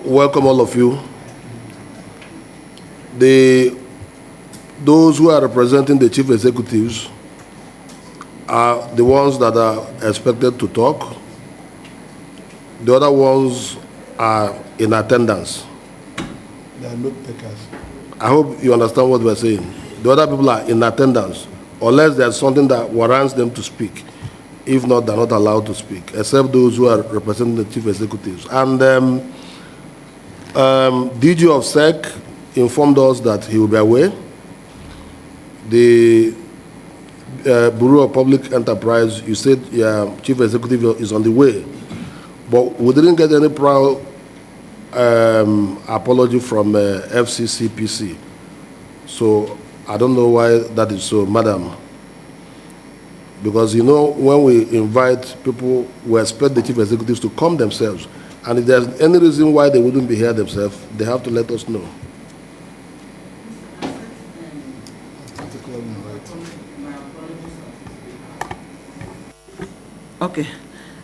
welcome all of you. Those who are representing the chief executives are the ones that are expected to talk. The other ones are in attendance. They are note takers. I hope you understand what we're saying. The other people are in attendance, unless there's something that warrants them to speak. If not, they're not allowed to speak, except those who are representing the chief executives. And DG of SEC informed us that he will be away. The Bureau of Public Enterprise, you said chief executive is on the way, but we didn't get any prior apology from FCCPC. So I don't know why that is so, madam. Because, you know, when we invite people, we expect the chief executives to come themselves. And if there's any reason why they wouldn't be here themselves, they have to let us know. Okay.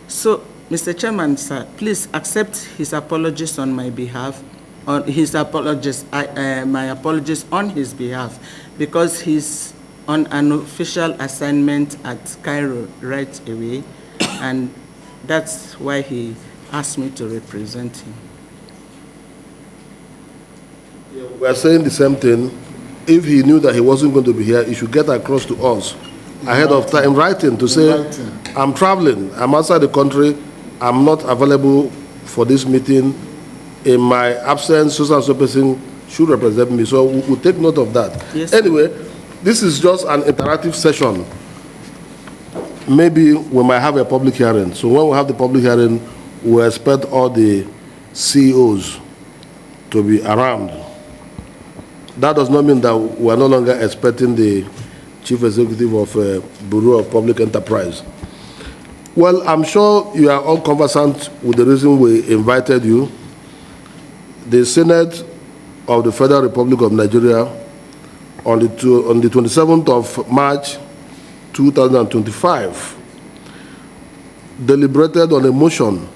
So, Mr. Chairman, sir, please accept his apologies on my behalf. On his apologies, my apologies on his behalf, because he's on an official assignment at Cairo right away, and that's why he asked me to represent him. Yeah, we are saying the same thing. If he knew that he wasn't going to be here, he should get across to us ahead of time in writing to say, I'm traveling, I'm outside the country, I'm not available for this meeting. In my absence, so and so person should represent me. So we'll take note of that. Yes. Anyway, this is just an interactive session. Maybe we might have a public hearing. So when we have the public hearing, we expect all the CEOs to be around. That does not mean that we are no longer expecting the chief executive of Bureau of Public Enterprise. Well, I'm sure you are all conversant with the reason we invited you. The Senate of the Federal Republic of Nigeria on the 27th of March 2025 deliberated on a motion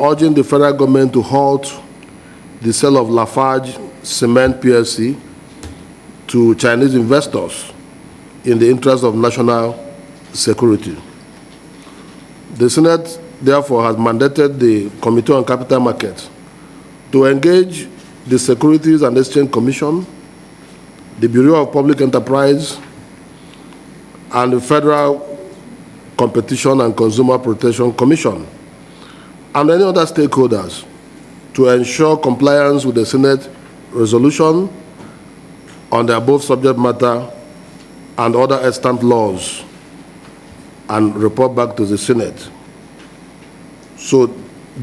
urging the federal government to halt the sale of Lafarge Cement PLC to Chinese investors in the interest of national security. The Senate, therefore, has mandated the Committee on Capital Markets to engage the Securities and Exchange Commission, the Bureau of Public Enterprise, and the Federal Competition and Consumer Protection Commission, and any other stakeholders to ensure compliance with the Senate resolution on the above subject matter and other extant laws, and report back to the Senate. So,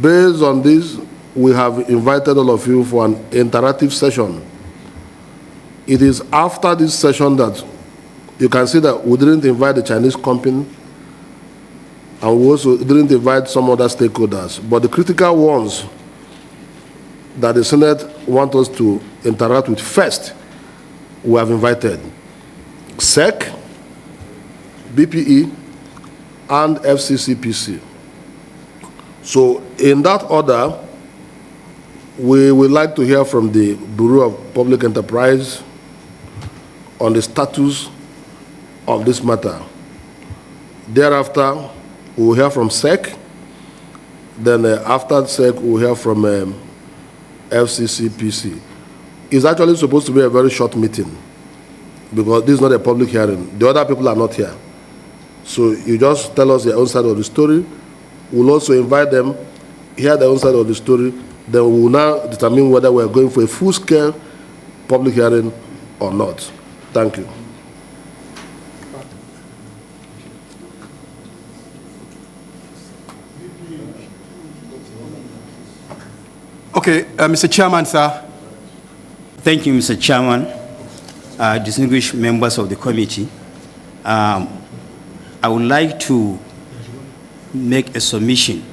based on this, we have invited all of you for an interactive session. It is after this session that you can see that we didn't invite the Chinese company, and we also didn't invite some other stakeholders. But the critical ones that the Senate wants us to interact with first, we have invited SEC, BPE, and FCCPC. So in that order, we would like to hear from the Bureau of Public Enterprise on the status of this matter. Thereafter, we will hear from SEC. Then after SEC, we will hear from FCCPC. It's actually supposed to be a very short meeting because this is not a public hearing. The other people are not here. So you just tell us your own side of the story. We'll also invite them, hear their own side of the story. Then we will now determine whether we are going for a full-scale public hearing or not. Thank you. Okay, Mr. Chairman, sir. Thank you, Mr. Chairman, distinguished members of the committee. I would like to make a submission.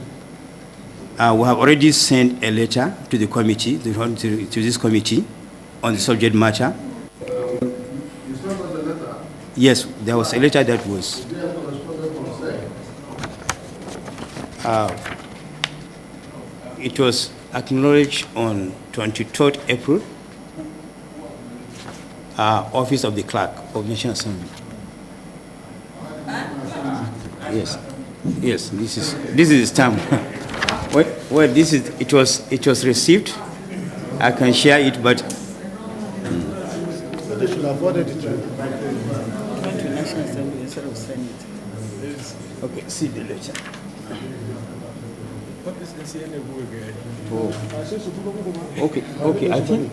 We have already sent a letter to the committee, to this committee, on the subject matter. You sent us a letter? Yes, there was a letter that was. It was acknowledged on 23rd April, Office of the Clerk of National Assembly. Yes, yes, this is the stamp. Well, it was received. I can share it, but They should have forwarded it to you. Went to National Assembly instead of Senate. okay, see the letter. Oh. Okay, I think.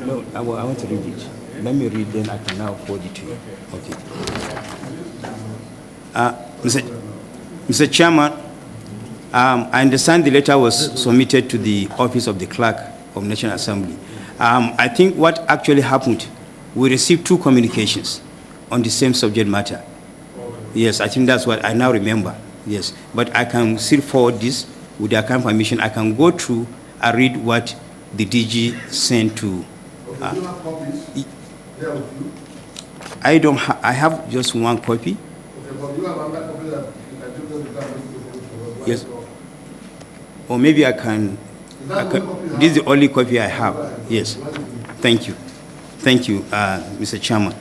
No, I want to read it. Let me read, then I can now forward it to you. Okay. Mr. Chairman, I understand the letter was submitted to the Office of the Clerk of National Assembly. I think what actually happened, we received 2 communications on the same subject matter. Yes, I think that's what I now remember. Yes, but I can still forward this with their kind permission. I can go through and read what the DG sent to. Do you have copies there with you? I don't have. I have just one copy. Okay, but do you have another copy that you can give them the time? Yes. Or maybe I can. This is the only copy I have. Yes. Thank you. Thank you, Mr. Chairman.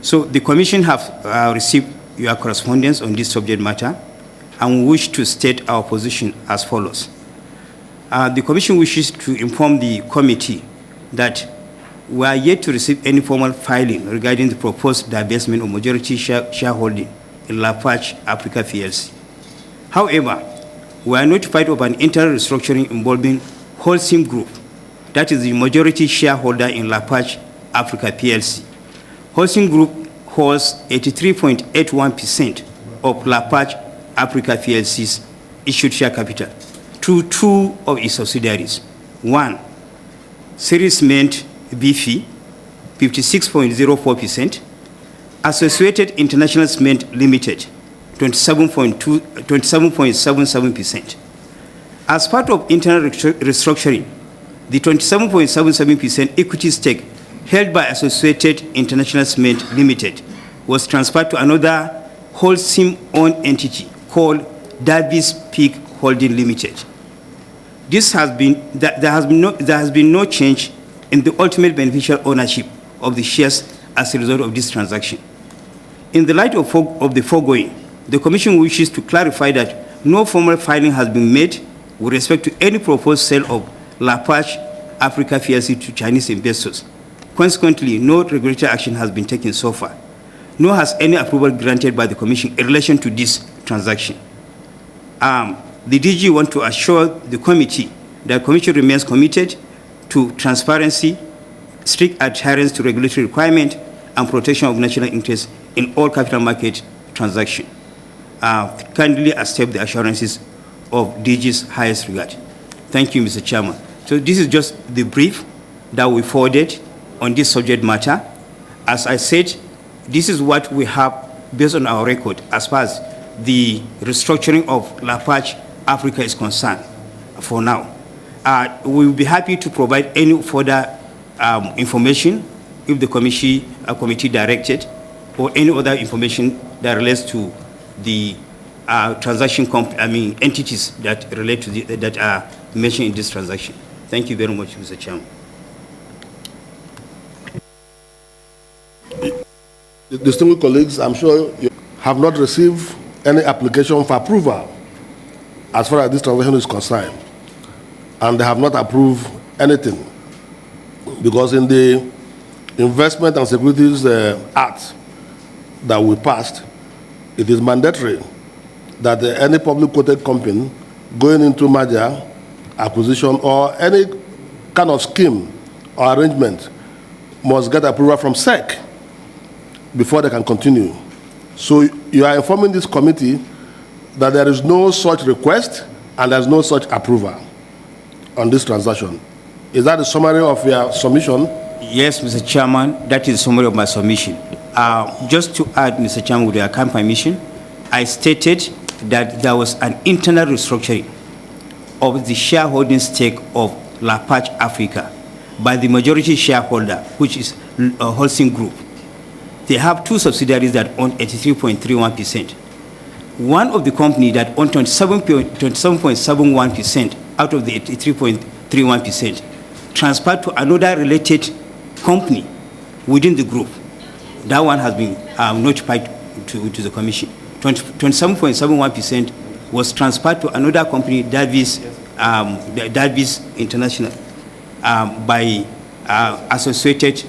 So the Commission have received your correspondence on this subject matter and wish to state our position as follows. The Commission wishes to inform the committee that we are yet to receive any formal filing regarding the proposed divestment of majority shareholding in Lafarge Africa PLC. However, we are notified of an internal restructuring involving Holcim Group, that is the majority shareholder in Lafarge Africa PLC. Holcim Group holds 83.81% of Lafarge Africa PLC's issued share capital through 2 of its subsidiaries. 1, Series Mint BFI, 56.04%, Associated International Cement Limited, 27.77%. As part of internal restructuring, the 27.77% equity stake held by Associated International Cement Limited was transferred to another Holcim-owned entity called Davis Peak Holding Limited. There has been no change in the ultimate beneficial ownership of the shares as a result of this transaction. In the light of the foregoing, the Commission wishes to clarify that no formal filing has been made with respect to any proposed sale of Lafarge Africa PLC to Chinese investors. Consequently, no regulatory action has been taken so far, nor has any approval granted by the Commission in relation to this transaction. The DG wants to assure the committee that the Commission remains committed to transparency, strict adherence to regulatory requirements, and protection of national interests in all capital market transactions. Kindly accept the assurances of DG's highest regard. Thank you, Mr. Chairman. So this is just the brief that we forwarded on this subject matter. As I said, this is what we have based on our record as far as the restructuring of Lafarge Africa is concerned for now. We will be happy to provide any further information if the committee directed, or any other information that relates to the transaction entities that relate to that are mentioned in this transaction. Thank you very much, Mr. Chairman. Distinguished colleagues, I'm sure you have not received any application for approval as far as this transaction is concerned, and they have not approved anything, because in the Investment and Securities Act that we passed, it is mandatory that any public quoted company going into merger, acquisition, or any kind of scheme or arrangement must get approval from SEC before they can continue. So you are informing this committee that there is no such request and there's no such approval on this transaction. Is that the summary of your submission? Yes, Mr. Chairman, that is the summary of my submission. Just to add, Mr. Chairman, with your kind permission, I stated that there was an internal restructuring of the shareholding stake of Lafarge Africa by the majority shareholder, which is Holcim Group. They have 2 subsidiaries that own 83.31%. one of the company that owned 27.71% out of the 83.31% transferred to another related company within the group. That one has been notified to the commission. 27.71% was transferred to another company, Davis International, by Associated,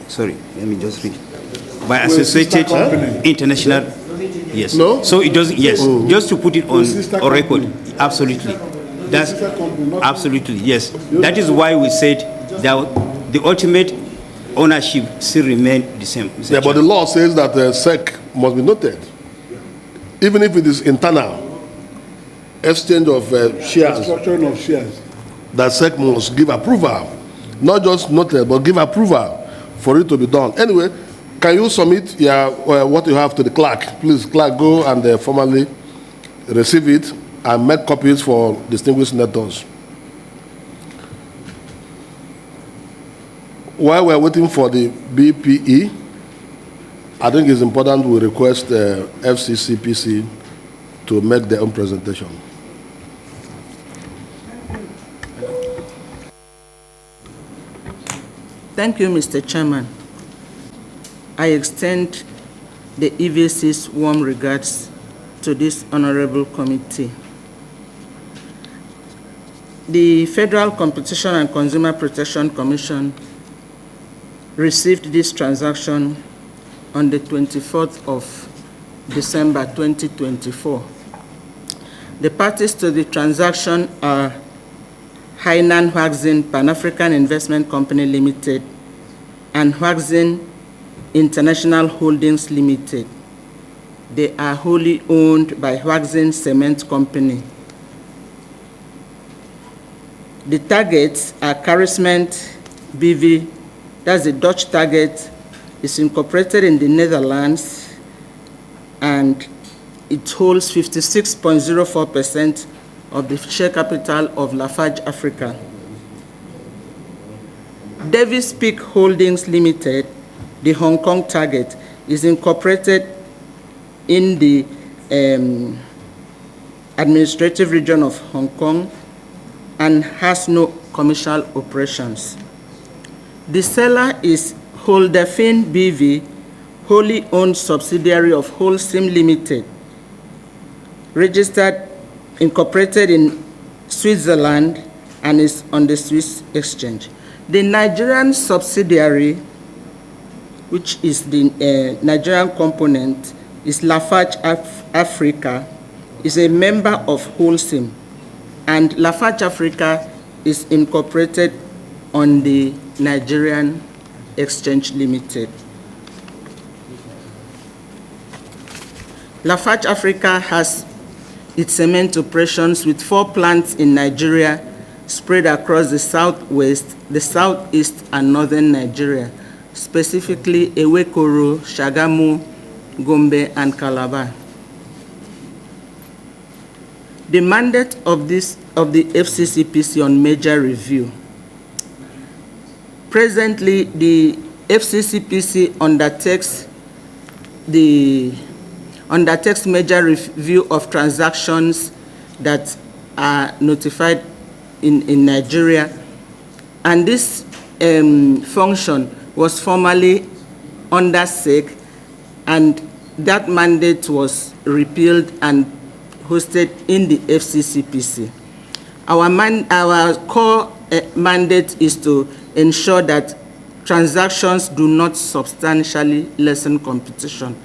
sorry, let me just read. By Associated International, yes. No? So it doesn't, yes, just to put it on record, absolutely. That's absolutely, yes. That is why we said that the ultimate ownership still remain the same. Yeah, but the law says that SEC must be noted. Even if it is internal exchange of shares, Structuring of shares. that SEC must give approval. Not just noted, but give approval for it to be done. Anyway, can you submit what you have to the clerk? Please, clerk, go and formally receive it and make copies for distinguished senators. While we're waiting for the BPE, I think it's important we request FCCPC to make their own presentation. Thank you, Mr. Chairman. I extend the EVC's warm regards to this honorable committee. The Federal Competition and Consumer Protection Commission received this transaction on the 24th of December 2024. The parties to the transaction are Hainan Huaxin Pan-African Investment Company Limited and Huaxin International Holdings Limited. They are wholly owned by Huaxin Cement Company. The targets are Charisment BV, that's the Dutch target, is incorporated in the Netherlands, and it holds 56.04% of the share capital of Lafage Africa. Davis Peak Holdings Limited, the Hong Kong target, is incorporated in the administrative region of Hong Kong and has no commercial operations. The seller is Holdefin BV, wholly owned subsidiary of Holcim Limited, registered, incorporated in Switzerland, and is on the Swiss exchange. The Nigerian subsidiary, which is the Nigerian component, is Lafarge Africa, is a member of Holcim, and Lafarge Africa is incorporated on the Nigerian Exchange Limited. Lafarge Africa has its cement operations with 4 plants in Nigeria spread across the southwest, the southeast, and northern Nigeria, specifically Ewekoro, Shagamu, Gombe, and Calabar. The mandate of the FCCPC on major review. Presently, the FCCPC undertakes major review of transactions that are notified in Nigeria, and this function was formerly under SEC, and that mandate was repealed and hosted in the FCCPC. Our core mandate is to ensure that transactions do not substantially lessen competition.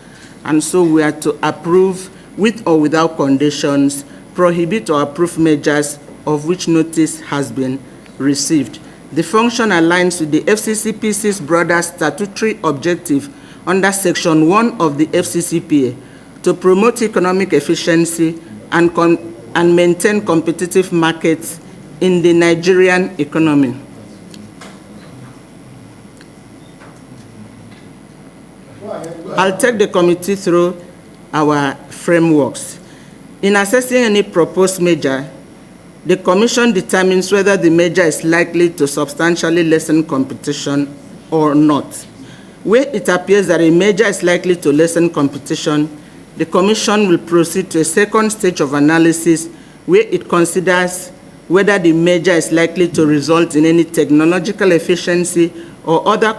And so we are to approve, with or without conditions, prohibit or approve measures of which notice has been received. The function aligns with the FCCPC's broader statutory objective under Section 1 of the FCCPA to promote economic efficiency and maintain competitive markets in the Nigerian economy. I'll take the committee through our frameworks. In assessing any proposed measure, the Commission determines whether the measure is likely to substantially lessen competition or not. Where it appears that a measure is likely to lessen competition, the Commission will proceed to a second stage of analysis where it considers whether the merger is likely to result in any technological efficiency or other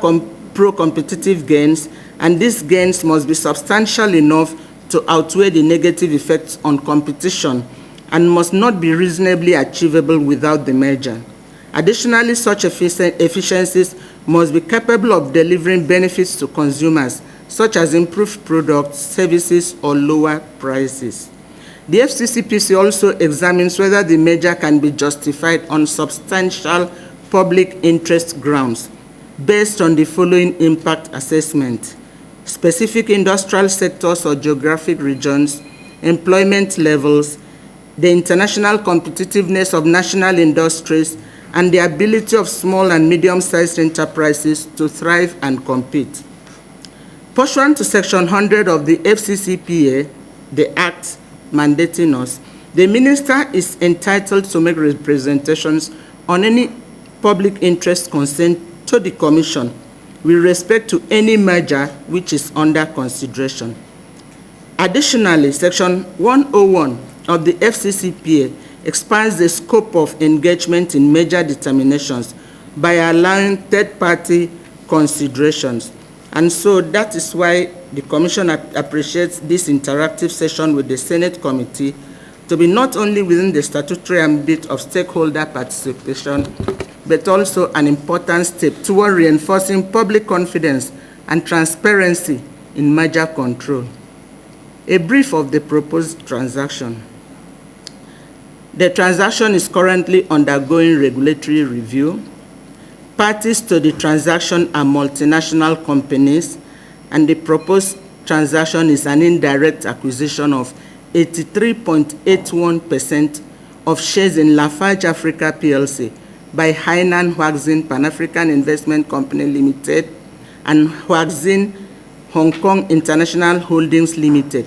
pro-competitive gains, and these gains must be substantial enough to outweigh the negative effects on competition and must not be reasonably achievable without the merger. Additionally, such efficiencies must be capable of delivering benefits to consumers, such as improved products, services, or lower prices. The FCCPC also examines whether the merger can be justified on substantial public interest grounds based on the following impact assessment: specific industrial sectors or geographic regions, employment levels, the international competitiveness of national industries, and the ability of small and medium-sized enterprises to thrive and compete. Pursuant to Section 100 of the FCCPA, the Act mandating us, the Minister is entitled to make representations on any public interest concern to the Commission with respect to any merger which is under consideration. Additionally, Section 101 of the FCCPA expands the scope of engagement in merger determinations by allowing third-party considerations. And so that is why the Commission appreciates this interactive session with the Senate Committee to be not only within the statutory ambit of stakeholder participation, but also an important step toward reinforcing public confidence and transparency in merger control. A brief of the proposed transaction. The transaction is currently undergoing regulatory review. Parties to the transaction are multinational companies, and the proposed transaction is an indirect acquisition of 83.81% of shares in Lafarge Africa PLC by Hainan Huaxin Pan-African Investment Company Limited and Huaxin Hong Kong International Holdings Limited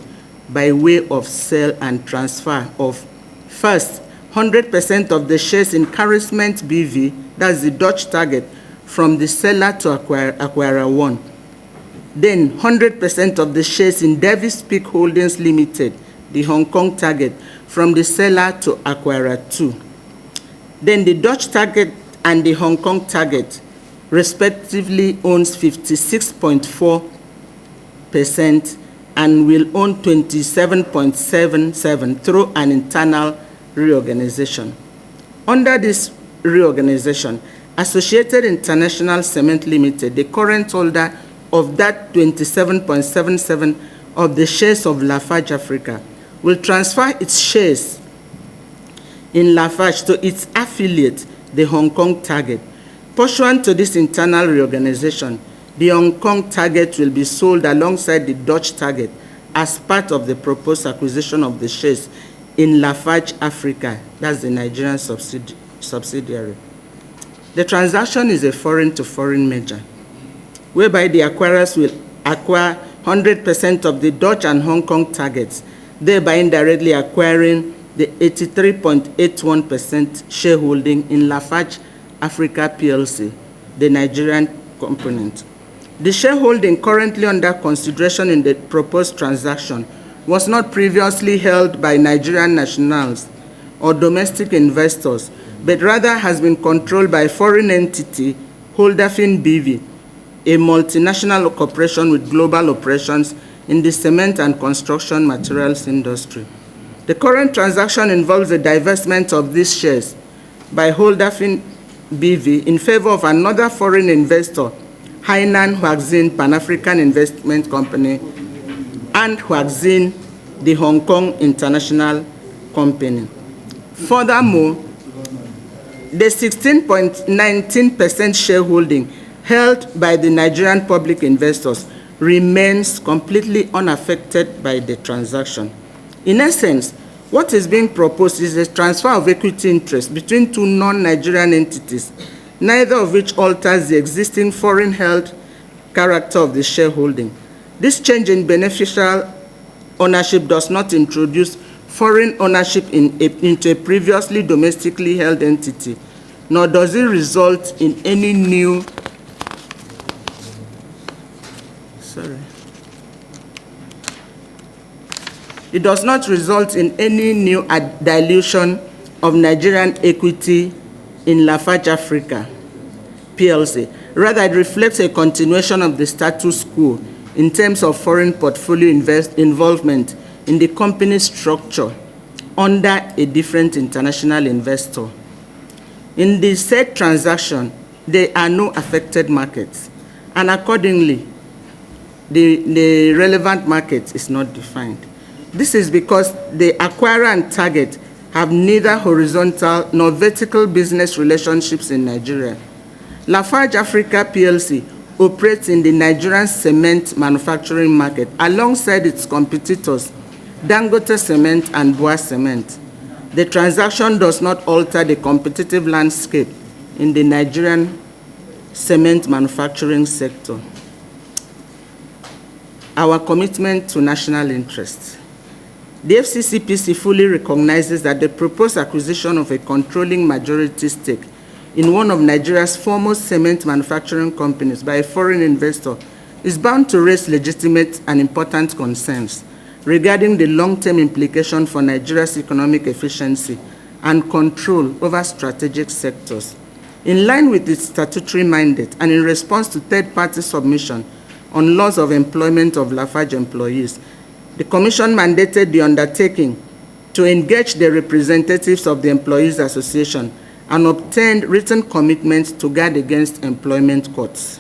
by way of sale and transfer of, first, 100% of the shares in Charisment BV, that's the Dutch target, from the seller to acquirer 1. Then 100% of the shares in Davis Peak Holdings Limited, the Hong Kong target, from the seller to acquirer 2. Then the Dutch target and the Hong Kong target respectively owns 56.4% and will own 27.77% through an internal reorganization. Under this reorganization, Associated International Cement Limited, the current holder of that 27.77% of the shares of Lafarge Africa, will transfer its shares in Lafage to its affiliate, the Hong Kong target. Pursuant to this internal reorganization, the Hong Kong target will be sold alongside the Dutch target as part of the proposed acquisition of the shares in Lafarge Africa, that's the Nigerian subsidiary. The transaction is a foreign-to-foreign merger, whereby the acquirers will acquire 100% of the Dutch and Hong Kong targets, thereby indirectly acquiring the 83.81% shareholding in Lafarge Africa PLC, the Nigerian component. The shareholding currently under consideration in the proposed transaction was not previously held by Nigerian nationals or domestic investors, but rather has been controlled by a foreign entity, Holdafin BV, a multinational corporation with global operations in the cement and construction materials industry. The current transaction involves the divestment of these shares by Holdafin BV in favor of another foreign investor, Hainan Huaxin Pan-African Investment Company, and Huaxin, the Hong Kong International Company. Furthermore, the 16.19% shareholding held by the Nigerian public investors remains completely unaffected by the transaction. In essence, what is being proposed is a transfer of equity interest between two non-Nigerian entities, neither of which alters the existing foreign-held character of the shareholding. This change in beneficial ownership does not introduce foreign ownership into a previously domestically held entity, nor does it result in any new It does not result in any new dilution of Nigerian equity in Lafarge Africa PLC. Rather, it reflects a continuation of the status quo in terms of foreign portfolio involvement in the company's structure under a different international investor. In the said transaction, there are no affected markets, and accordingly, the relevant market is not defined. This is because the acquirer and target have neither horizontal nor vertical business relationships in Nigeria. Lafarge Africa PLC operates in the Nigerian cement manufacturing market alongside its competitors, Dangote Cement and Boa Cement. The transaction does not alter the competitive landscape in the Nigerian cement manufacturing sector. Our commitment to national interests. The FCCPC fully recognizes that the proposed acquisition of a controlling majority stake in one of Nigeria's foremost cement manufacturing companies by a foreign investor is bound to raise legitimate and important concerns regarding the long-term implication for Nigeria's economic efficiency and control over strategic sectors. In line with its statutory mandate and in response to third-party submission on laws of employment of Lafarge employees, the Commission mandated the undertaking to engage the representatives of the Employees Association and obtained written commitments to guard against employment courts.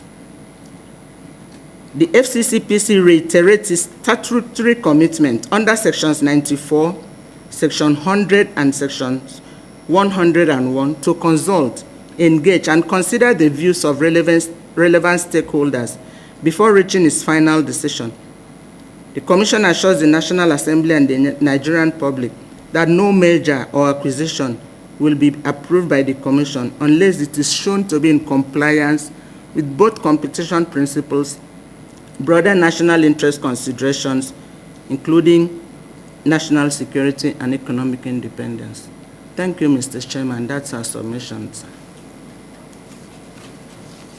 The FCCPC reiterates its statutory commitment under Sections 94, Section 100, and Section 101 to consult, engage, and consider the views of relevant stakeholders before reaching its final decision. The Commission assures the National Assembly and the Nigerian public that no merger or acquisition will be approved by the Commission unless it is shown to be in compliance with both competition principles, broader national interest considerations, including national security and economic independence. Thank you, Mr. Chairman. That's our submission.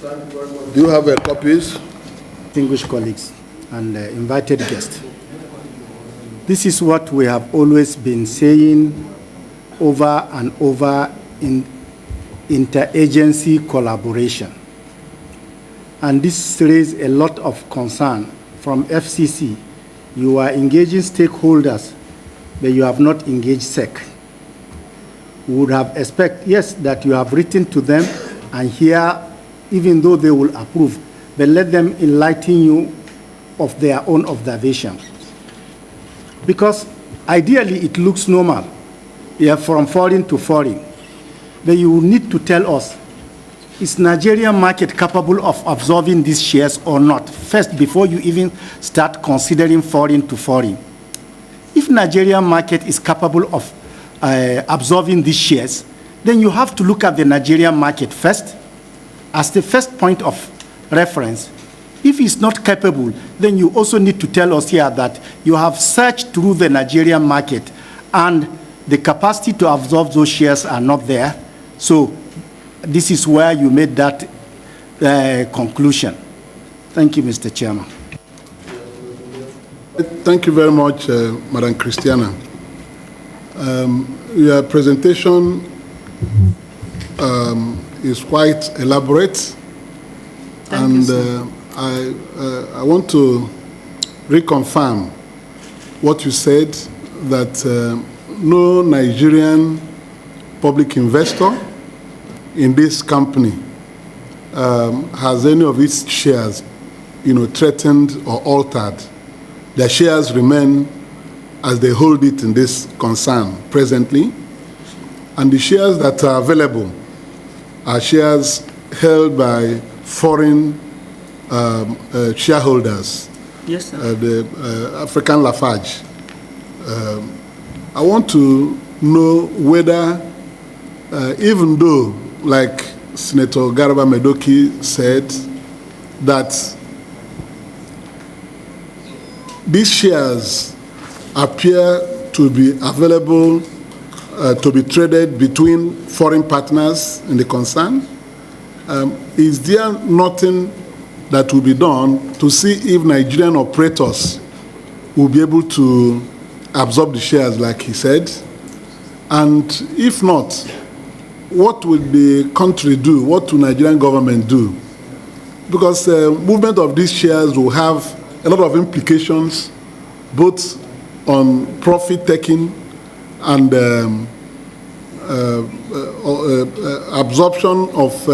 Thank you very much. Do you have copies? Distinguished colleagues and invited guests. This is what we have always been saying over and over in interagency collaboration. And this raised a lot of concern from FCC. You are engaging stakeholders, but you have not engaged SEC. We would have expected, yes, that you have written to them and here, even though they will approve, but let them enlighten you of their own observations. Because ideally it looks normal, from foreign to foreign. But you need to tell us, is Nigerian market capable of absorbing these shares or not, first before you even start considering foreign to foreign. If Nigerian market is capable of absorbing these shares, then you have to look at the Nigerian market first as the first point of reference. If it's not capable, then you also need to tell us here that you have searched through the Nigerian market and the capacity to absorb those shares are not there. So this is where you made that conclusion. Thank you, Mr. Chairman. Thank you very much, Madam Christiana. Your presentation is quite elaborate. Thank you, I want to reconfirm what you said, that no Nigerian public investor in this company has any of its shares, threatened or altered. Their shares remain as they hold it in this concern presently, and the shares that are available are shares held by foreign shareholders. Yes, sir. The African Lafarge. I want to know whether, even though, like Senator Garba Medoki said, that these shares appear to be available to be traded between foreign partners in the concern, is there nothing that will be done to see if Nigerian operators will be able to absorb the shares like he said? And if not, what will the country do? What will Nigerian government do? Because the movement of these shares will have a lot of implications, both on profit taking and absorption of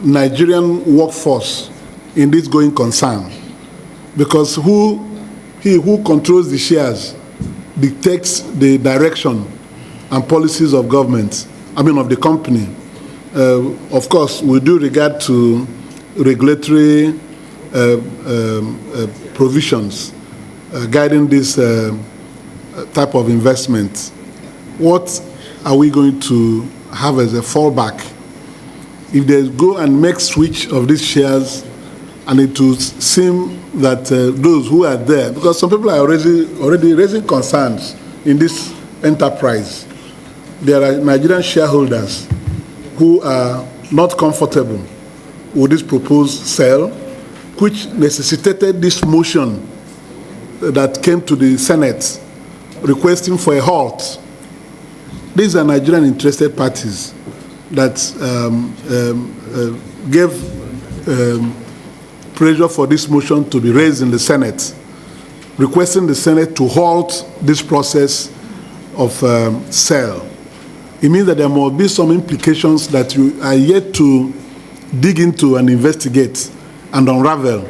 Nigerian workforce in this going concern. Because he who controls the shares dictates the direction and policies of government, of the company. Of course, we do regard to regulatory provisions guiding this type of investment. What are we going to have as a fallback? If they go and make switch of these shares, and it will seem that those who are there, because some people are already raising concerns in this enterprise. There are Nigerian shareholders who are not comfortable with this proposed sale, which necessitated this motion that came to the Senate requesting for a halt. These are Nigerian interested parties that gave pressure for this motion to be raised in the Senate, requesting the Senate to halt this process of sale. It means that there must be some implications that you are yet to dig into and investigate and unravel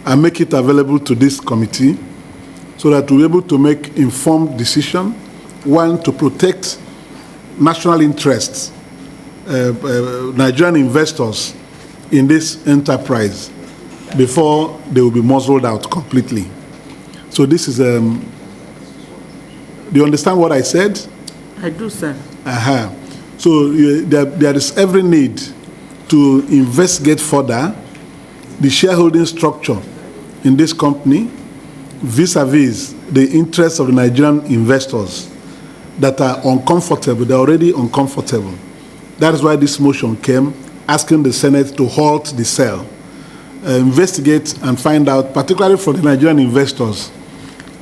and make it available to this committee so that we're able to make informed decision, one, to protect national interests, Nigerian investors in this enterprise before they will be muzzled out completely. So this is, do you understand what I said? I do, sir. So there is every need to investigate further the shareholding structure in this company vis-a-vis the interests of the Nigerian investors that are uncomfortable. They're already uncomfortable. That is why this motion came, asking the Senate to halt the sale, investigate and find out, particularly for the Nigerian investors,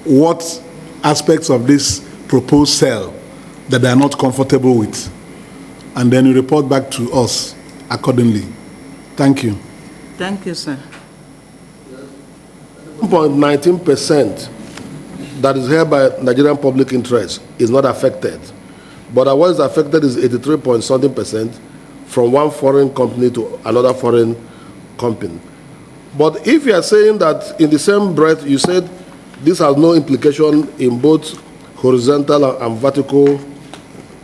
what aspects of this proposed sale that they are not comfortable with, and then you report back to us accordingly. Thank you. Thank you, sir. 1.19% that is held by Nigerian public interest is not affected. But what is affected is 83-point-something% from one foreign company to another foreign company. But if you are saying that in the same breath you said this has no implication in both horizontal and vertical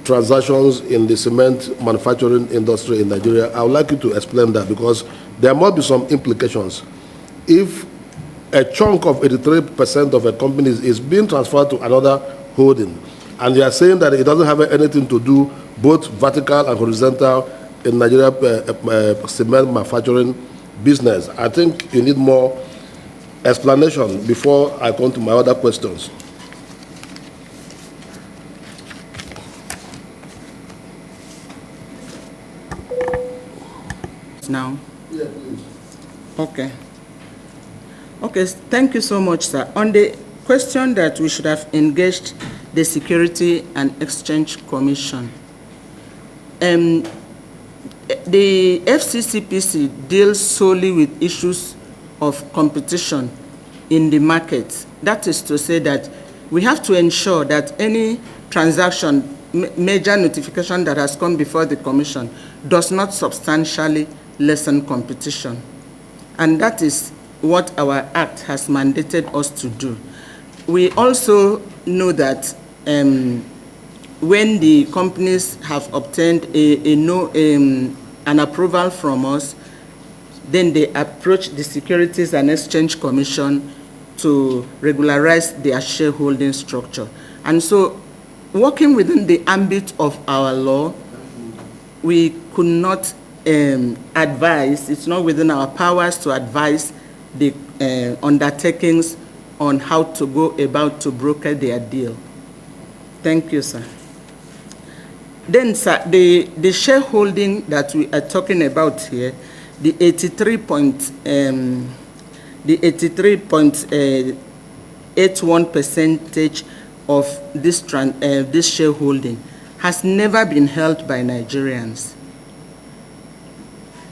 transactions in the cement manufacturing industry in Nigeria, I would like you to explain that, because there must be some implications. If a chunk of 83% of a company is being transferred to another holding, and you are saying that it doesn't have anything to do both vertical and horizontal in Nigeria cement manufacturing business, I think you need more explanation before I come to my other questions. Now? Yeah, please. Okay. Okay, thank you so much, sir. On the question that we should have engaged the Security and Exchange Commission, the FCCPC deals solely with issues of competition in the market. That is to say that we have to ensure that any transaction, major notification that has come before the Commission does not substantially lessen competition. And that is what our Act has mandated us to do. We also know that when the companies have obtained an approval from us, then they approach the Securities and Exchange Commission to regularize their shareholding structure. And so, working within the ambit of our law, we could not advise, it's not within our powers to advise the undertakings on how to go about to broker their deal. Thank you, sir. Then, sir, the shareholding that we are talking about here, the 83.81% of this shareholding has never been held by Nigerians.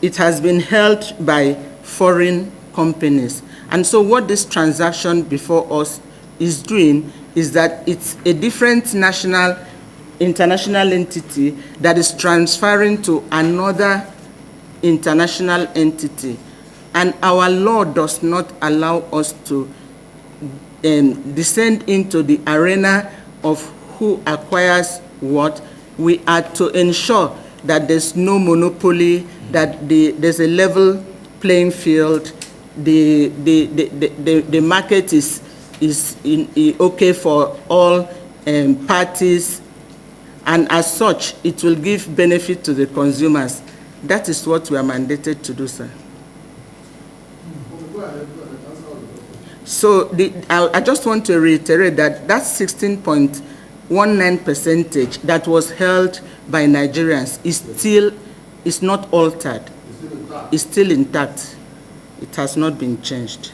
It has been held by foreign companies. And so what this transaction before us is doing is that it's a different international entity that is transferring to another international entity. And our law does not allow us to descend into the arena of who acquires what. We are to ensure that there's no monopoly, that there's a level playing field, the market is okay for all parties, and as such, it will give benefit to the consumers. That is what we are mandated to do, sir. So I just want to reiterate that 16.19% that was held by Nigerians is not altered. It's still intact. It has not been changed.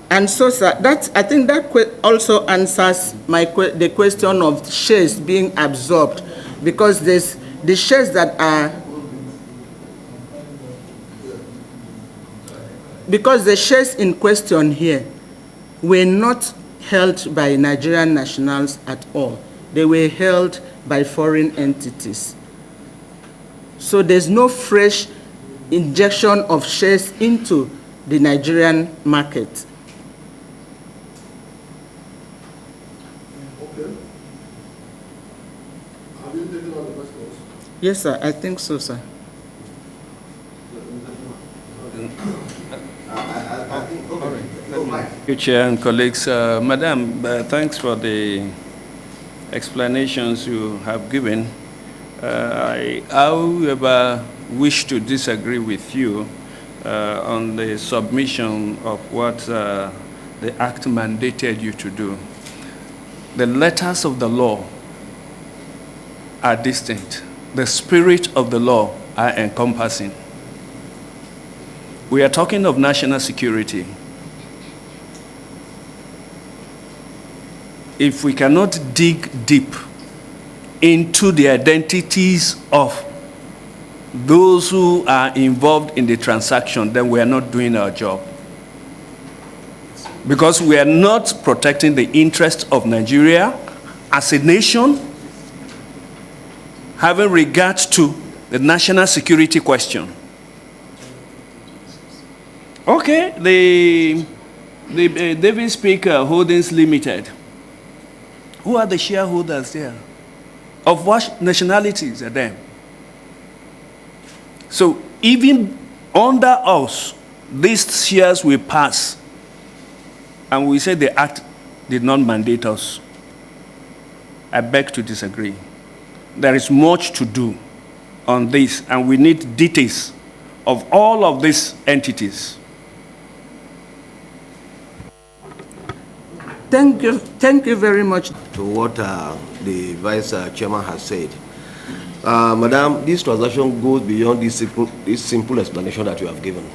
And so, sir, I think that also answers the question of shares being absorbed, because there's the shares that are, because the shares in question here were not held by Nigerian nationals at all. They were held by foreign entities. So there's no fresh injection of shares into the Nigerian market. Okay. Have you taken all the questions? Yes, sir, I think so, sir. Thank you, Chair and colleagues. Madam, thanks for the explanations you have given. I, however, wish to disagree with you on the submission of what the Act mandated you to do. The letters of the law are distinct. The spirit of the law are encompassing. We are talking of national security. If we cannot dig deep into the identities of those who are involved in the transaction, then we are not doing our job. Because we are not protecting the interests of Nigeria as a nation, having regard to the national security question. Okay, the David Speaker Holdings Limited. Who are the shareholders there? Of what nationalities are them? So even under us, these shares will pass, and we say the Act did not mandate us. I beg to disagree. There is much to do on this, and we need details of all of these entities. Thank you very much. To what the Vice Chairman has said. Madam, this transaction goes beyond this simple explanation that you have given.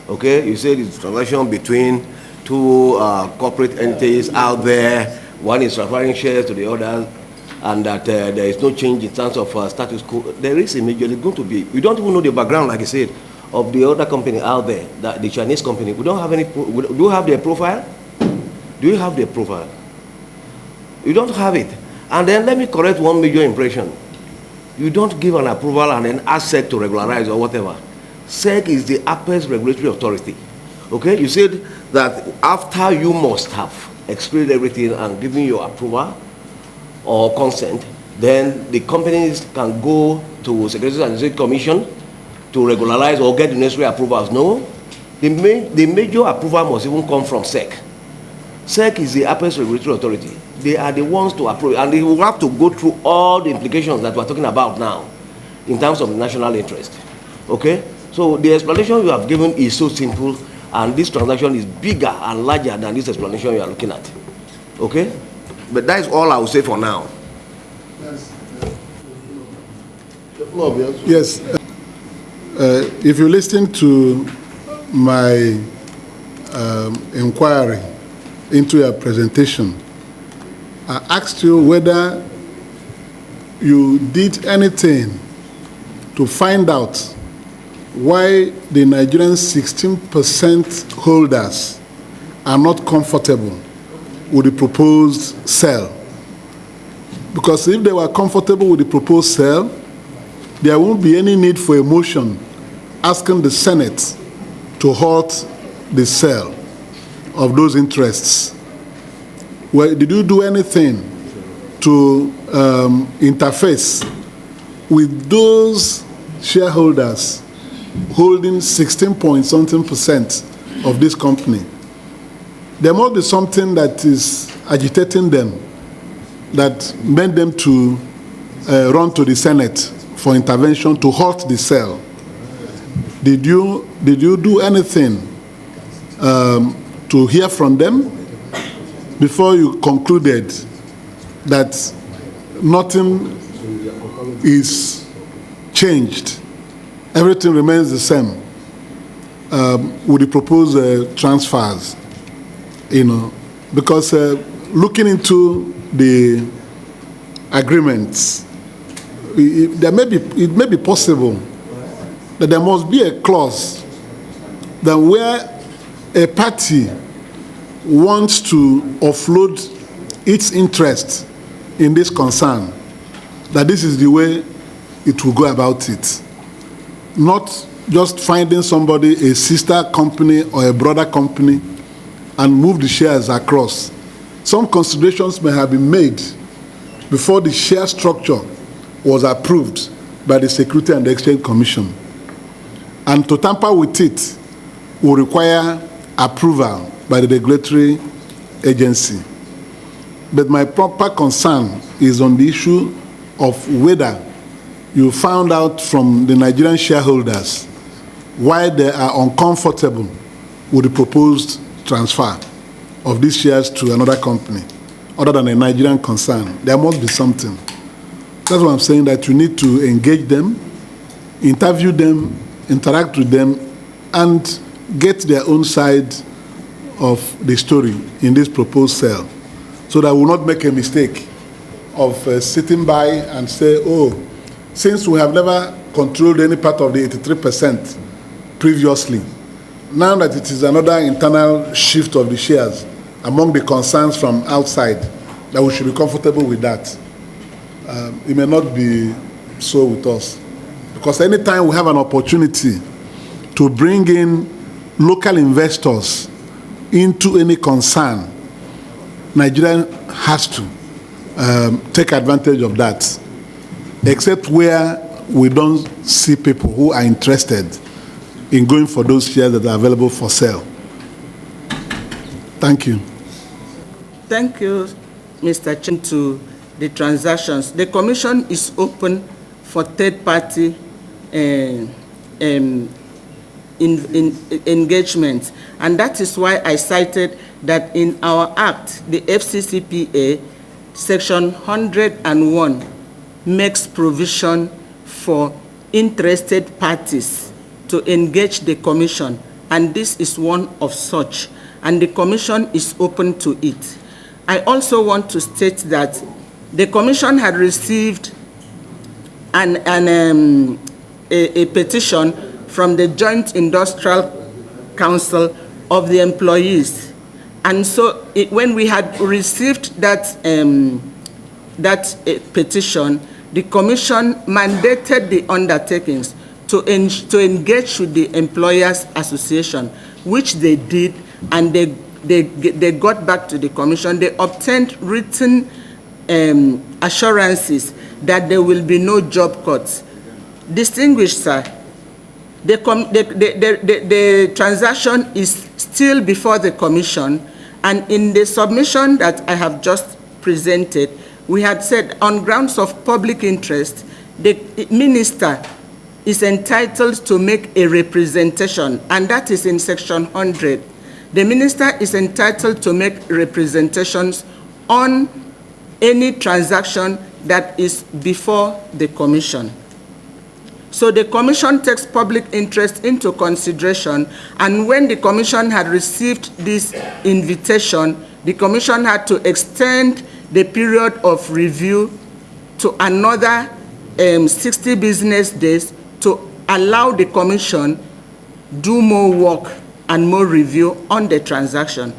Okay, you said it's a transaction between two corporate entities out there. One is transferring shares to the other, and that there is no change in terms of status quo. There is immediately going to be. We don't even know the background, like I said, of the other company out there, the Chinese company. We don't have any. Do you have their profile? Do you have their profile? You don't have it. And then let me correct one major impression. You don't give an approval and then ask SEC to regularize or whatever. SEC is the apex regulatory authority. Okay? You said that after you must have explained everything and given your approval or consent, then the companies can go to Securities and Exchange Commission to regularize or get the necessary approvals. No. The major approval must even come from SEC. SEC is the apex regulatory authority. They are the ones to approve, and they will have to go through all the implications that we're talking about now in terms of national interest. Okay? So the explanation you have given is so simple, and this transaction is bigger and larger than this explanation you are looking at. Okay? But that is all I will say for now. Yes. If you listen to my inquiry into your presentation, I asked you whether you did anything to find out why the Nigerian 16% holders are not comfortable with the proposed sale. Because if they were comfortable with the proposed sale, there won't be any need for a motion asking the Senate to halt the sale of those interests. Well, did you do anything to interface with those shareholders holding 16-point-something% of this company? There must be something that is agitating them that made them to run to the Senate for intervention to halt the sale. Did you do anything to hear from them before you concluded that nothing is changed, everything remains the same with the proposed transfers? You know, because looking into the agreements, it may be possible that there must be a clause that where a party wants to offload its interest in this concern, that this is the way it will go about it. Not just finding somebody, a sister company or a brother company, and move the shares across. Some considerations may have been made before the share structure was approved by the Security and Exchange Commission. And to tamper with it will require approval by the regulatory agency. But my proper concern is on the issue of whether you found out from the Nigerian shareholders why they are uncomfortable with the proposed transfer of these shares to another company, other than a Nigerian concern. There must be something. That's why I'm saying that you need to engage them, interview them, interact with them, and get their own side of the story in this proposed sale, so that we will not make a mistake of sitting by and say, oh, since we have never controlled any part of the 83% previously, now that it is another internal shift of the shares among the concerns from outside, that we should be comfortable with that. It may not be so with us. Because anytime we have an opportunity to bring in local investors into any concern, Nigeria has to take advantage of that, except where we don't see people who are interested in going for those shares that are available for sale. Thank you. Thank you, Mr. Chairman, to the transactions. The Commission is open for third-party engagement, and that is why I cited that in our Act, the FCCPA, Section 101, makes provision for interested parties to engage the Commission, and this is one of such, and the Commission is open to it. I also want to state that the Commission had received a petition from the Joint Industrial Council of the employees, and so when we had received that petition, the Commission mandated the undertakings to engage with the Employers Association, which they did, and they got back to the Commission. They obtained written assurances that there will be no job cuts. Distinguished sir, the transaction is still before the Commission, and in the submission that I have just presented, we had said on grounds of public interest, the minister is entitled to make a representation, and that is in Section 100. The minister is entitled to make representations on any transaction that is before the Commission. So the Commission takes public interest into consideration, and when the Commission had received this invitation, the commission had to extend the period of review to another 60 business days to allow the commission do more work and more review on the transaction.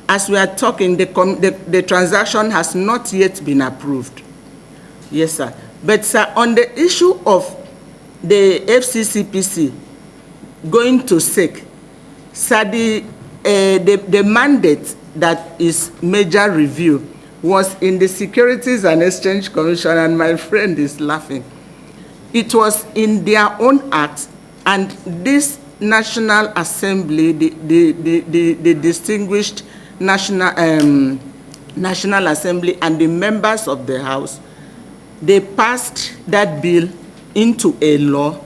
As we are talking, the transaction has not yet been approved. Yes, sir. But, sir, on the issue of the FCCPC going to SEC, sir, the mandate that is major review was in the Securities and Exchange Commission, and my friend is laughing. It was in their own act, and this National Assembly, the distinguished National Assembly and the members of the House, they passed that bill into a law,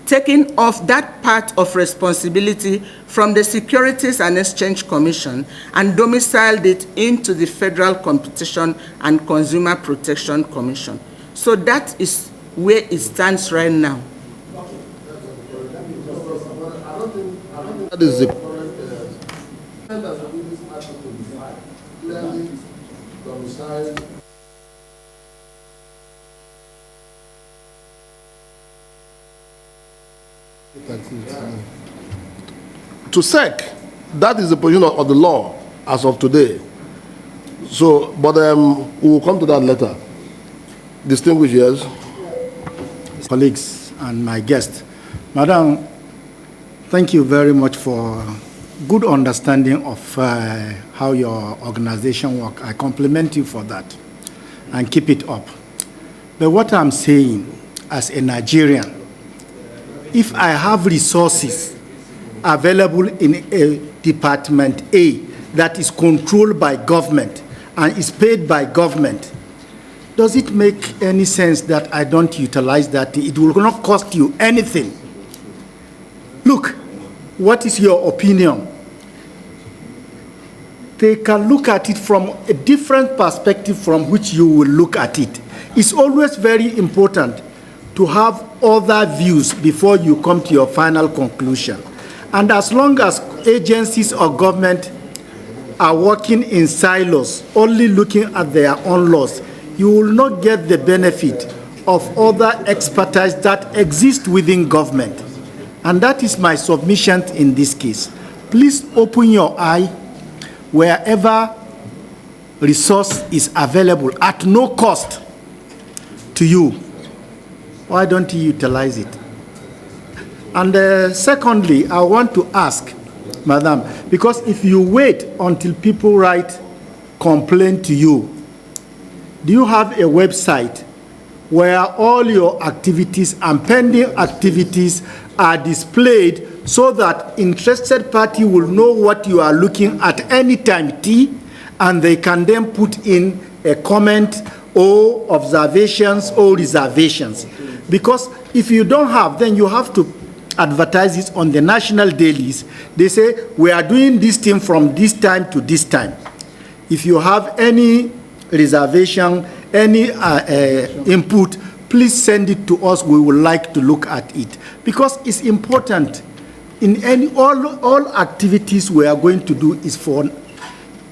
taking off that part of responsibility from the Securities and Exchange Commission and domiciled it into the Federal Competition and Consumer Protection Commission. So that is where it stands right now. That is the to SEC, that is the position of the law as of today. So, but we will come to that later. Distinguished years. Colleagues and my guest. Madam, thank you very much for good understanding of how your organization works. I compliment you for that and keep it up. But what I'm saying as a Nigerian, if I have resources available in a Department A that is controlled by government and is paid by government, does it make any sense that I don't utilize that? It will not cost you anything. Look, what is your opinion? They can look at it from a different perspective from which you will look at it. It's always very important to have other views before you come to your final conclusion. And as long as agencies or government are working in silos, only looking at their own laws, you will not get the benefit of other expertise that exist within government. And that is my submission in this case. Please open your eye wherever resource is available at no cost to you. Why don't you utilize it? And secondly, I want to ask, Madam, because if you wait until people write complaint to you, do you have a website where all your activities and pending activities are displayed so that interested party will know what you are looking at any time T, and they can then put in a comment or observations or reservations? Because if you don't have, then you have to advertise it on the national dailies. They say, we are doing this thing from this time to this time. If you have any reservation, any input, please send it to us. We would like to look at it, because it's important. In all activities we are going to do is for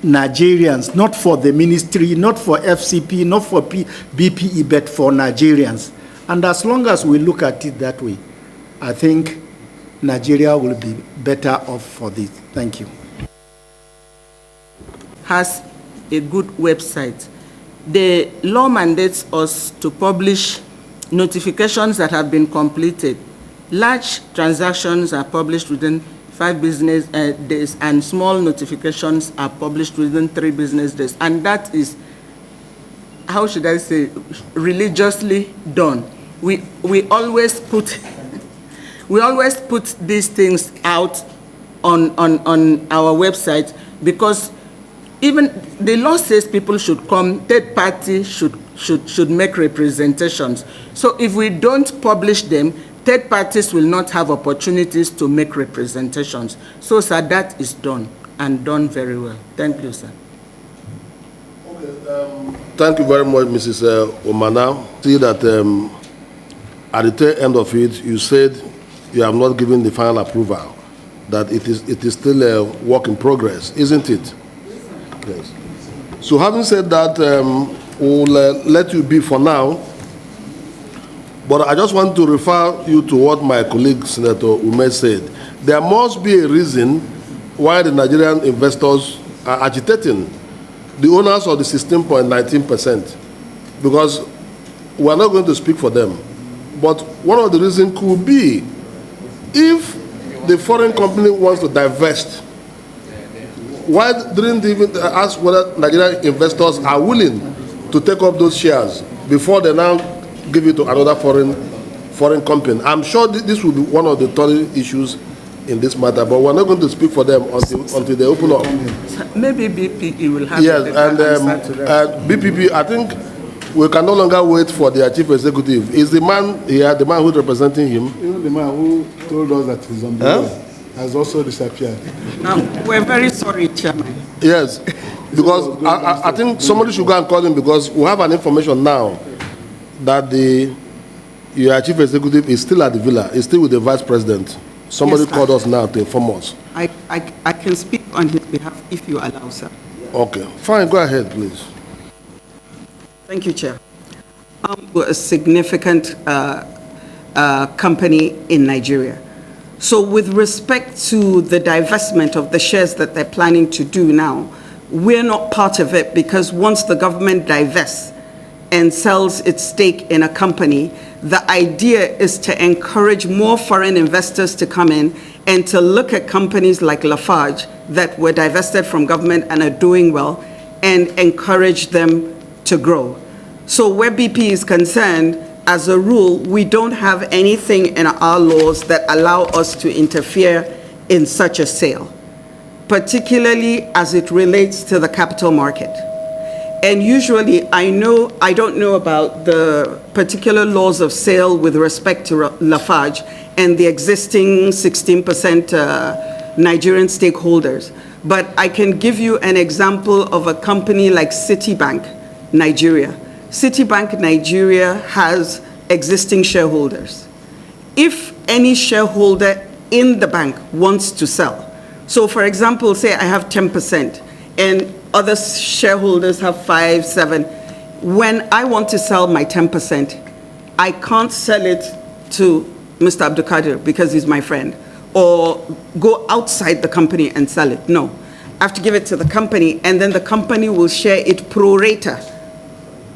Nigerians, not for the ministry, not for FCP, not for BPE, but for Nigerians. And as long as we look at it that way, I think Nigeria will be better off for this. Thank you. Has a good website. The law mandates us to publish notifications that have been completed. Large transactions are published within 5 business days, and small notifications are published within 3 business days. And that is, how should I say, religiously done. We always put these things out on our website, because even the law says people should come, third party should make representations. So if we don't publish them, third parties will not have opportunities to make representations. So, sir, that is done, and done very well. Thank you, sir. Okay, thank you very much, Mrs. Omana. See that at the tail end of it, you said you have not given the final approval, that it is still a work in progress, isn't it? Yes. So having said that, we'll let you be for now. But I just want to refer you to what my colleague, Senator Ume, said. There must be a reason why the Nigerian investors are agitating the owners of the 16.19%, because we are not going to speak for them. But one of the reasons could be if the foreign company wants to divest, why didn't they even ask whether Nigerian investors are willing to take up those shares before they now give it to another foreign company? I'm sure this will be one of the thorny issues in this matter, but we're not going to speak for them until they open up. Maybe BPE will have Yes, a and answer to that. BPP, I think we can no longer wait for their chief executive. Is the man here, the man who's representing him? Even the man who told us that he's on the way has also disappeared. We're very sorry, Chairman. Yes, because I think somebody should go and call him, because we have an information now that your chief executive is still at the villa, is still with the vice president. Somebody Yes, called us now to inform us. I can speak on his behalf if you allow, sir. Okay, fine, go ahead, please. Thank you, Chair. We're a significant company in Nigeria. So with respect to the divestment of the shares that they're planning to do now, we're not part of it, because once the government divests and sells its stake in a company, the idea is to encourage more foreign investors to come in and to look at companies like Lafarge that were divested from government and are doing well, and encourage them to grow. So where BP is concerned, as a rule, we don't have anything in our laws that allow us to interfere in such a sale, particularly as it relates to the capital market. And usually, I don't know about the particular laws of sale with respect to Lafarge and the existing 16% Nigerian stakeholders. But I can give you an example of a company like Citibank, Nigeria. Citibank Nigeria has existing shareholders. If any shareholder in the bank wants to sell, so for example, say I have 10% and other shareholders have 5, 7, when I want to sell my 10%, I can't sell it to Mr. Abdulkadir because he's my friend, or go outside the company and sell it. No, I have to give it to the company, and then the company will share it pro rata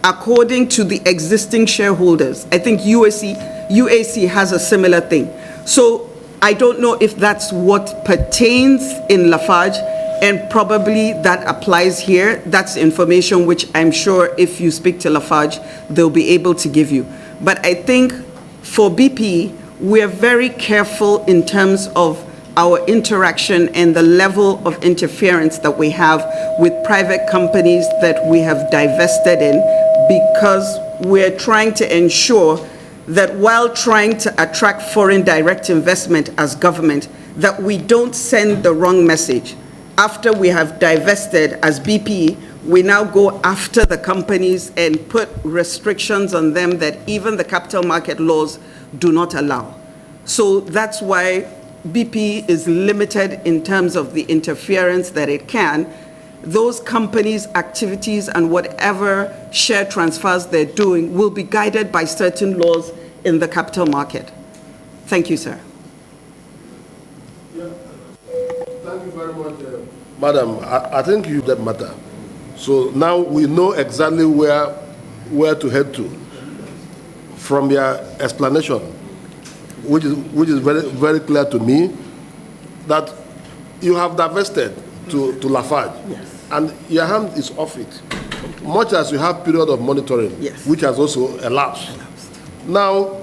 according to the existing shareholders. I think UAC has a similar thing. So I don't know if that's what pertains in Lafarge, and probably that applies here. That's information which I'm sure if you speak to Lafarge, they'll be able to give you. But I think for BP, we're very careful in terms of our interaction and the level of interference that we have with private companies that we have divested in, because we're trying to ensure that while trying to attract foreign direct investment as government, that we don't send the wrong message. After we have divested as BP, we now go after the companies and put restrictions on them that even the capital market laws do not allow. So that's why BP is limited in terms of the interference that it can. Those companies' activities and whatever share transfers they're doing will be guided by certain laws in the capital market. Thank you, sir. Thank you very much, Madam. I think you that matter. So now we know exactly where to head to from your explanation, which is very, very clear to me, that you have divested to Lafarge, Yes. and your hand is off it, much as you have period of monitoring, Yes. which has also elapsed. Now,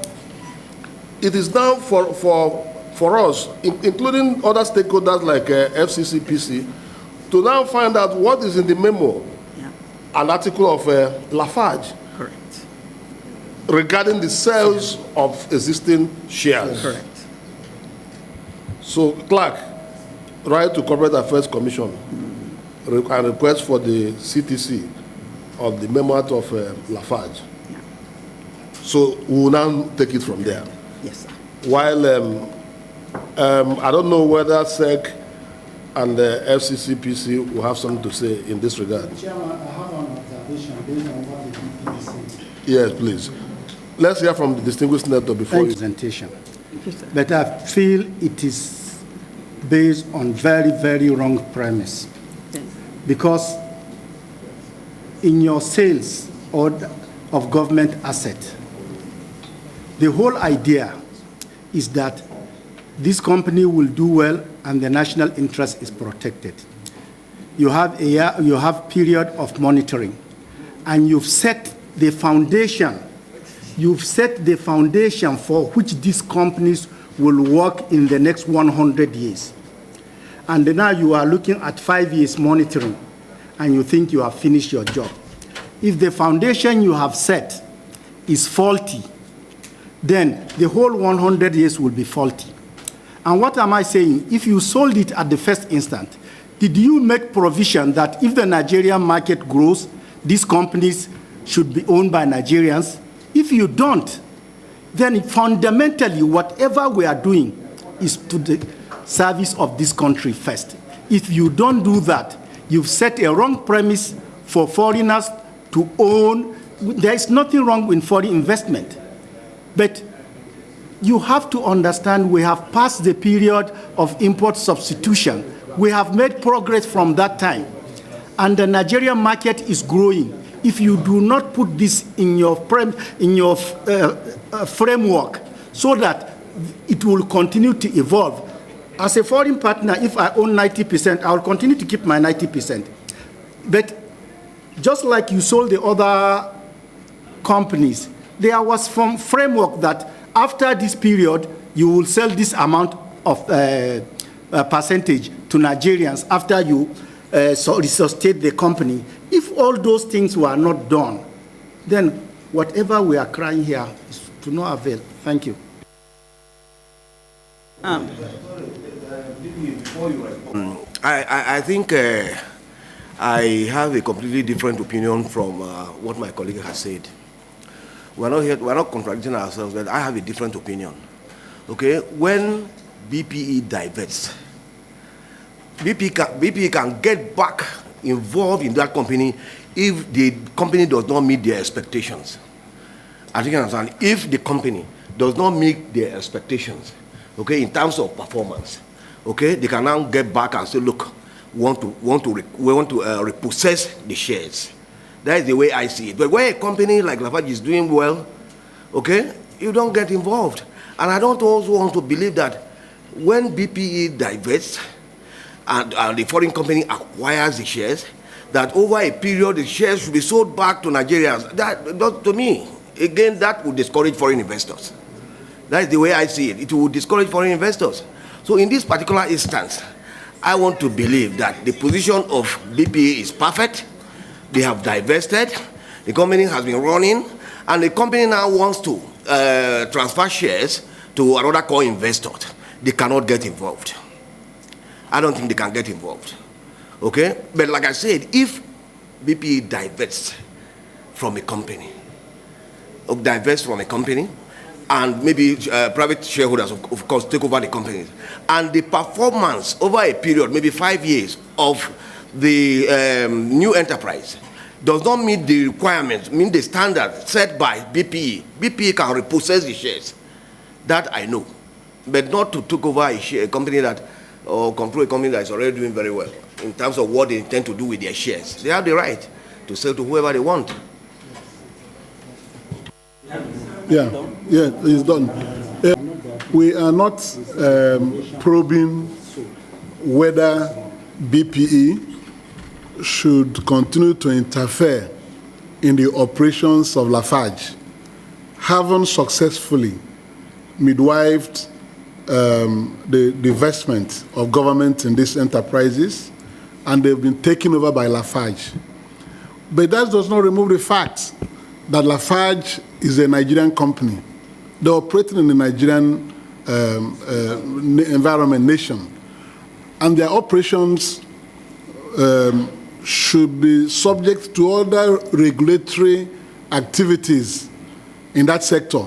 it is now for us, including other stakeholders like FCCPC, to now find out what is in the memo, an article of Lafarge, Correct. regarding the sales of existing shares. Correct. So, Clerk, write to Corporate Affairs Commission and request for the CTC of the memo out of Lafarge. Yeah. So we will now take it from there. Yes, sir. While I don't know whether SEC and the FCCPC will have something to say in this regard. Chairman, I have an observation based on what the VP said. Yes, please. Let's hear from the distinguished senator before you. Presentation. But I feel it is based on very, very wrong premise. Because in your sales of government asset, the whole idea is that this company will do well and the national interest is protected. You have a year, you have period of monitoring, and you've set the foundation. You've set the foundation for which these companies will work in the next 100 years. And now you are looking at 5 years monitoring, and you think you have finished your job. If the foundation you have set is faulty, then the whole 100 years will be faulty. And what am I saying? If you sold it at the first instant, did you make provision that if the Nigerian market grows, these companies should be owned by Nigerians? If you don't, then fundamentally whatever we are doing is to the service of this country first. If you don't do that, you've set a wrong premise for foreigners to own. There is nothing wrong with foreign investment. But you have to understand we have passed the period of import substitution. We have made progress from that time. And the Nigerian market is growing. If you do not put this in your framework so that it will continue to evolve. As a foreign partner, if I own 90%, I will continue to keep my 90%. But just like you sold the other companies, there was some framework that after this period, you will sell this amount of percentage to Nigerians after you resuscitate the company. If all those things were not done, then whatever we are crying here is to no avail. Thank you. I think I have a completely different opinion from what my colleague has said. We're not contradicting ourselves, but I have a different opinion. Okay, when BPE divests, BPE can get back involved in that company if the company does not meet their expectations. I think you understand. If the company does not meet their expectations, okay, in terms of performance, okay, they can now get back and say, look, we want to repossess the shares. That is the way I see it. But when a company like Lafage is doing well, okay, you don't get involved. And I don't also want to believe that when BPE divests and the foreign company acquires the shares, that over a period the shares should be sold back to Nigerians. That, to me, again, that would discourage foreign investors. That is the way I see it. It will discourage foreign investors. So in this particular instance, I want to believe that the position of BPE is perfect. They have divested, the company has been running, and the company now wants to transfer shares to another core investor. They cannot get involved. I don't think they can get involved. Okay? But like I said, if BPE divests from a company, and maybe private shareholders, of course, take over the companies, and the performance over a period, maybe 5 years, of the new enterprise does not meet the requirements, mean the standard set by BPE. BPE can repossess the shares. That I know. But not to take over a company that, or control a company that is already doing very well in terms of what they intend to do with their shares. They have the right to sell to whoever they want. Yeah, it's done. We are not probing whether BPE should continue to interfere in the operations of Lafarge, having successfully midwifed the divestment of government in these enterprises, and they've been taken over by Lafarge. But that does not remove the fact that Lafarge is a Nigerian company. They're operating in the Nigerian environment, nation, and their operations should be subject to other regulatory activities in that sector.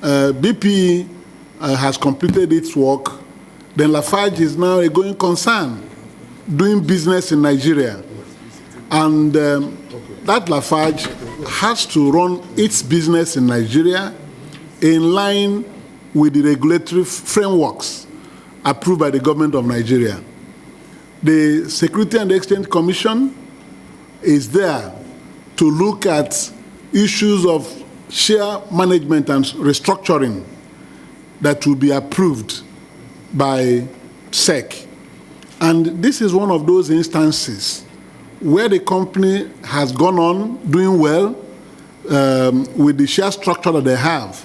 BPE has completed its work, then Lafarge is now a going concern. doing business in Nigeria. And that Lafarge has to run its business in Nigeria in line with the regulatory frameworks approved by the government of Nigeria. The Security and Exchange Commission is there to look at issues of share management and restructuring that will be approved by SEC. And this is one of those instances where the company has gone on doing well with the share structure that they have.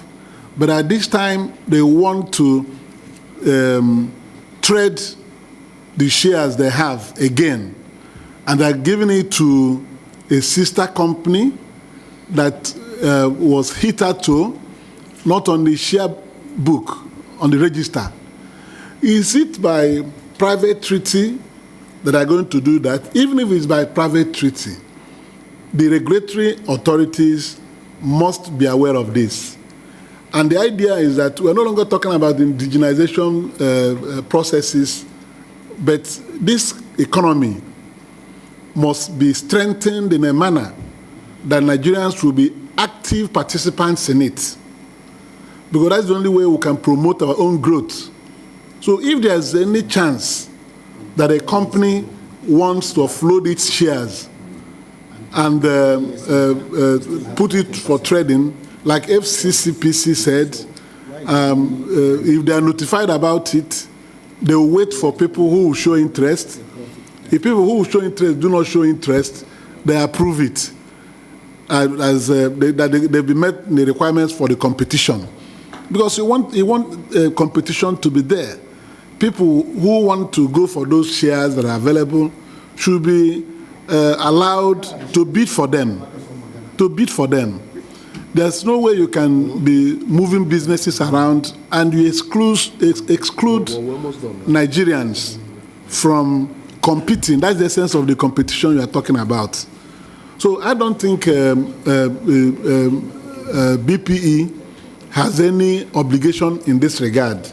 But at this time, they want to trade the shares they have again. And they're giving it to a sister company that was hitherto not on the share book, on the register. Is it by private treaty that are going to do that? Even if it's by private treaty, the regulatory authorities must be aware of this. And the idea is that we're no longer talking about indigenization processes, but this economy must be strengthened in a manner that Nigerians will be active participants in it. Because that's the only way we can promote our own growth. So if there's any chance that a company wants to offload its shares and put it for trading, like FCCPC said, if they are notified about it, they will wait for people who will show interest. If people who will show interest do not show interest, they approve it as they've been met the requirements for the competition. Because you want competition to be there. People who want to go for those shares that are available should be allowed to bid for them. There's no way you can be moving businesses around and you exclude Nigerians from competing. That's the essence of the competition you are talking about. So I don't think BPE has any obligation in this regard.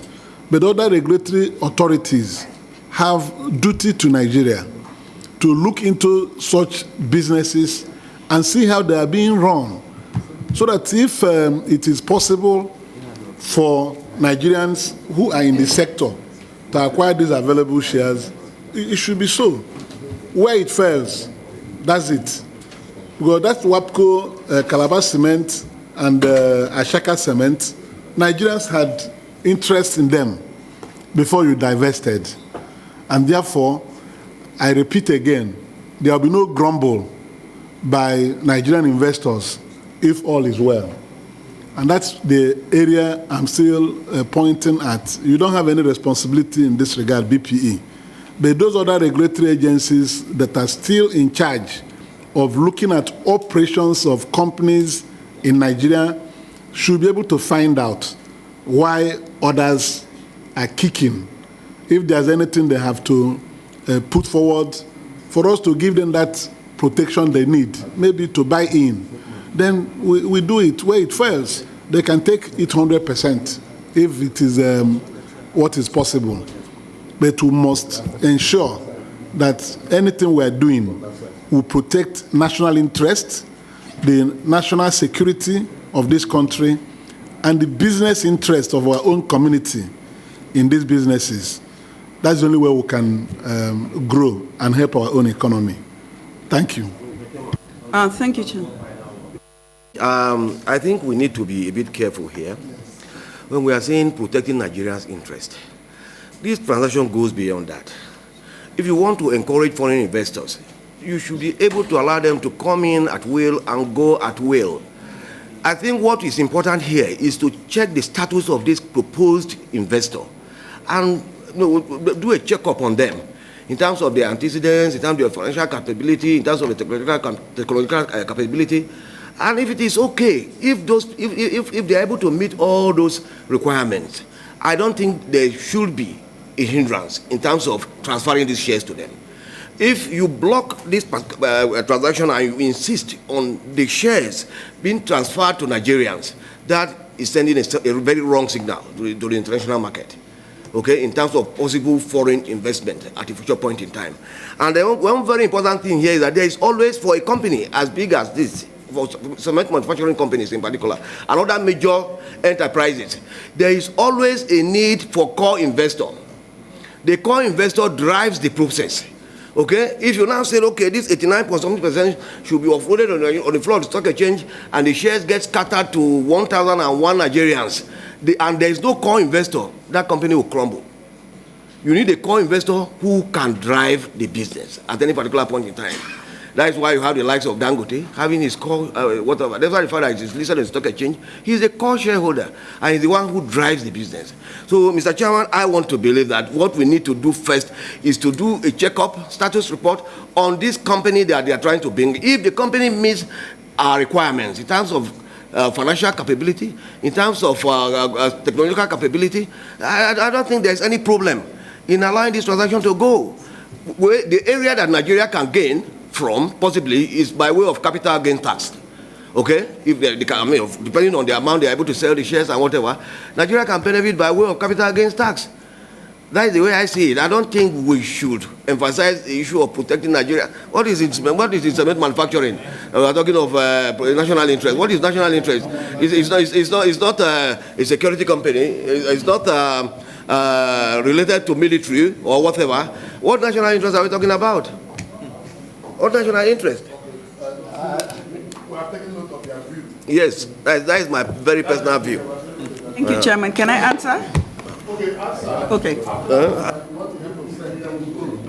But other regulatory authorities have duty to Nigeria to look into such businesses and see how they are being run, so that if it is possible for Nigerians who are in the sector to acquire these available shares, it should be so. Where it fails, that's it. Because that's WAPCO, Calabar Cement, and Ashaka Cement. Nigerians had interest in them before you divested. And therefore, I repeat again, there will be no grumble by Nigerian investors if all is well. And that's the area I'm still pointing at. You don't have any responsibility in this regard, BPE. But those other regulatory agencies that are still in charge of looking at operations of companies in Nigeria should be able to find out why others are kicking. If there's anything they have to put forward for us to give them that protection they need, maybe to buy in, then we do it. Where it fails, they can take it 100% if it is what is possible. But we must ensure that anything we are doing will protect national interests, the national security of this country, and the business interests of our own community in these businesses. That's the only way we can grow and help our own economy. Thank you. Thank you, Chair. I think we need to be a bit careful here when we are saying protecting Nigeria's interest. This transaction goes beyond that. If you want to encourage foreign investors, you should be able to allow them to come in at will and go at will. I think what is important here is to check the status of this proposed investor and do a checkup on them in terms of their antecedents, in terms of their financial capability, in terms of the technological capability. And if it is okay, if they are able to meet all those requirements, I don't think there should be a hindrance in terms of transferring these shares to them. If you block this transaction and you insist on the shares being transferred to Nigerians, that is sending a very wrong signal to the international market. okay, in terms of possible foreign investment at a future point in time. And one very important thing here is that there is always, for a company as big as this, for cement manufacturing companies in particular, and other major enterprises, there is always a need for core investor. The core investor drives the process. Okay, if you now say, okay, this 89.something% should be offloaded on the floor of the stock exchange, and the shares get scattered to 1,001 Nigerians, and there is no core investor, that company will crumble. You need a core investor who can drive the business at any particular point in time. That is why you have the likes of Dangote having his core, whatever. That's why the fact that he's listed on the stock exchange. He's a core shareholder, and he's the one who drives the business. So, Mr. Chairman, I want to believe that what we need to do first is to do a checkup, status report on this company that they are trying to bring. If the company meets our requirements in terms of financial capability, in terms of technological capability, I don't think there's any problem in allowing this transaction to go. The area that Nigeria can gain from, possibly, is by way of capital gain tax. Okay? If they can, I mean, depending on the amount they are able to sell the shares and whatever, Nigeria can benefit by way of capital gains tax. That is the way I see it. I don't think we should emphasize the issue of protecting Nigeria. What is cement manufacturing? We are talking of national interest. What is national interest? It's not a security company. It's not related to military or whatever. What national interest are we talking about? What national interest? We are taking note of your view. Yes, that is my very personal view. Thank you, Chairman. Can I answer? Okay, answer. Okay.